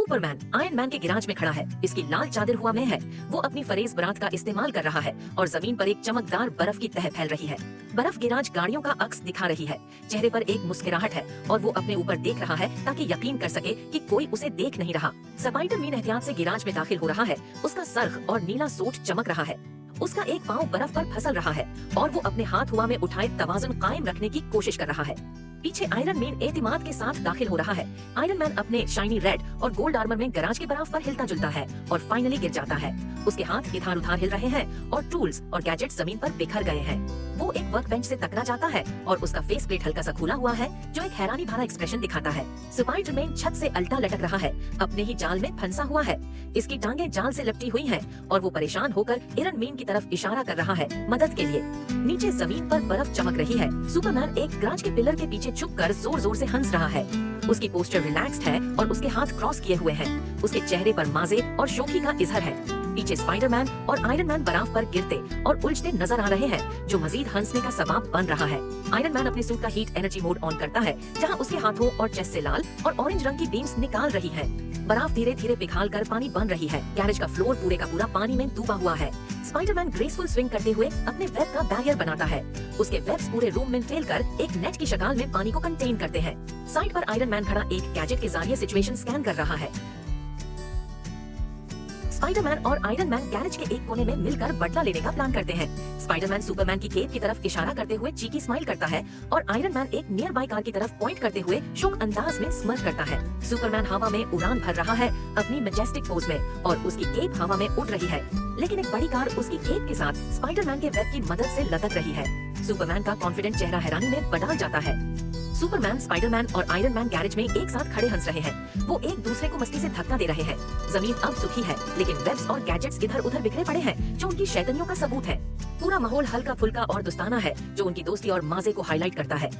Superman iron man के garage में खड़ा है। इसकी लाल चादर हुआ में है। वो अपनी फरेज बरात का इस्तेमाल कर रहा है और जमीन पर एक चमकदार बर्फ की तह फैल रही है। बर्फ गिराज गाड़ियों का अक्स दिखा रही है। चेहरे पर एक मुस्कुराहट है और वो अपने ऊपर देख रहा है ताकि यकीन कर सके कि कोई उसे देख नहीं रहा। स्पाइडरमैन एहतियात से गिराज में दाखिल हो रहा है। उसका सर और नीला सूट चमक रहा है। उसका एक पाँव बर्फ पर फिसल रहा है और वो अपने हाथ हवा में उठाए तवाज़ुन कायम रखने की कोशिश कर रहा है। पीछे आयरन मैन एतिमाद के साथ दाखिल हो रहा है। आयरन मैन अपने शाइनी रेड और गोल्ड आर्मर में गराज के बराबर हिलता जुलता है और फाइनली गिर जाता है। उसके हाथ इधर उधर हिल रहे हैं और टूल्स और गैजेट्स जमीन पर बिखर गए हैं। वो एक वर्क बेंच से टकरा जाता है और उसका फेस प्लेट हल्का सा खुला हुआ है जो एक हैरानी भरा एक्सप्रेशन दिखाता है। स्पाइडरमैन छत से अल्टा लटक रहा है, अपने ही जाल में फंसा हुआ है। इसकी टांगें जाल से लपटी हुई हैं और वो परेशान होकर आयरन मैन की तरफ इशारा कर रहा है मदद के लिए। नीचे जमीन पर बर्फ चमक रही है। सुपरमैन एक गराज के पिलर के पीछे छुपकर जोर जोर से हंस रहा है। उसकी पोस्टर रिलैक्स्ड है और उसके हाथ क्रॉस किए हुए हैं। उसके चेहरे पर मजे और शौकी का इजहार है। पीछे स्पाइडरमैन और आयरन मैन बर्फ पर गिरते और उलझते नजर आ रहे हैं जो मजीद हंसने का सबब बन रहा है। आयरन मैन अपने सूट का हीट एनर्जी मोड ऑन करता है जहां उसके हाथों और चेस्ट से लाल और ऑरेंज रंग की बीम्स निकाल रही है। बर्फ धीरे धीरे पिघाल कर पानी बन रही है। गैरेज का फ्लोर पूरे का पूरा पानी में डूबा हुआ है। स्पाइडरमैन ग्रेसफुल स्विंग करते हुए अपने वेब का बैरियर बनाता है। उसके वेब्स पूरे रूम में फैलकर एक नेट की शक्ल में पानी को कंटेन करते हैं। साइड पर आयरन मैन खड़ा एक गैजेट के जरिए सिचुएशन स्कैन कर रहा है। स्पाइडरमैन और आयरन मैन गैरेज के एक कोने में मिलकर बदला लेने का प्लान करते हैं। स्पाइडरमैन सुपरमैन की केप की तरफ इशारा करते हुए चीकी स्माइल करता है और आयरन मैन एक नियर बाय कार की तरफ पॉइंट करते हुए शोक अंदाज में स्मर करता है। सुपरमैन हवा में उड़ान भर रहा है अपनी मैजेस्टिक पोज में और उसकी केप हवा में उड़ रही है, लेकिन एक बड़ी कार उसकी केप के साथ स्पाइडरमैन के वेब की मदद से लटक रही है। सुपरमैन का कॉन्फिडेंट चेहरा हैरानी में बदल जाता है। सुपरमैन, स्पाइडरमैन और आयरन मैन गैरेज में एक साथ खड़े हंस रहे हैं। वो एक दूसरे को मस्ती से धक्का दे रहे हैं। जमीन अब सूखी है, लेकिन वेब्स और गैजेट्स इधर उधर बिखरे पड़े हैं जो उनकी शैतानियों का सबूत है। पूरा माहौल हल्का फुल्का और दोस्ताना है जो उनकी दोस्ती और मजे को हाईलाइट करता है।